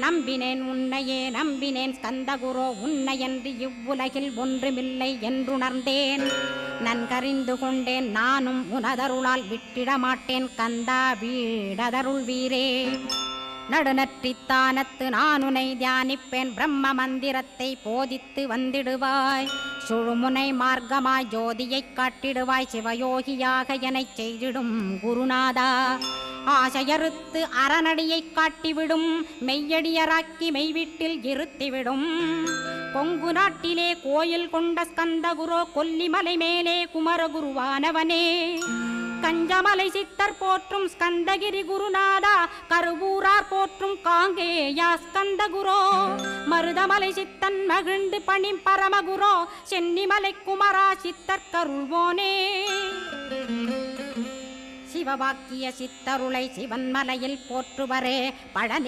நம்பினேன் உன்னையே நம்பினேன் ஸ்கந்தகுரோ உன்னையன்றி இவ்வுலகில் ஒன்றுமில்லை என்றுணர்ந்தேன். நன்கறிந்து கொண்டேன் நானும் உனதருளால் விட்டிட மாட்டேன் கந்தா வீடதருள் வீரே. நடுநற்றித்தானத்து நானுனை தியானிப்பேன் பிரம்ம மந்திரத்தை போதித்து வந்திடுவாய். சுழுமுனை மார்க்கமாய் ஜோதியைக் காட்டிடுவாய் சிவயோகியாக எனச் செய்திடும் குருநாதா. ஆசையறுத்து அறநடியைக் காட்டிவிடும் மெய்யடியராக்கி மெய்வீட்டில் இருத்திவிடும். கொங்கு நாட்டிலே கோயில் கொண்ட ஸ்கந்தகுரோ கொல்லிமலை மேலே குமரகுருவானவனே. கஞ்சமலை சித்தர் போற்றும் ஸ்கந்தகிரி குருநாதா கருவூரார் போற்றும் காங்கேயா ஸ்கந்தகுரோ. மருதமலை சித்தன் மகிழ்ந்து பணி பரமகுரோ சென்னிமலை குமரா சித்தர் கருள்வோனே. சிவவாக்கிய சித்தருளை சிவன்மலையில் போற்றுவரே பழனி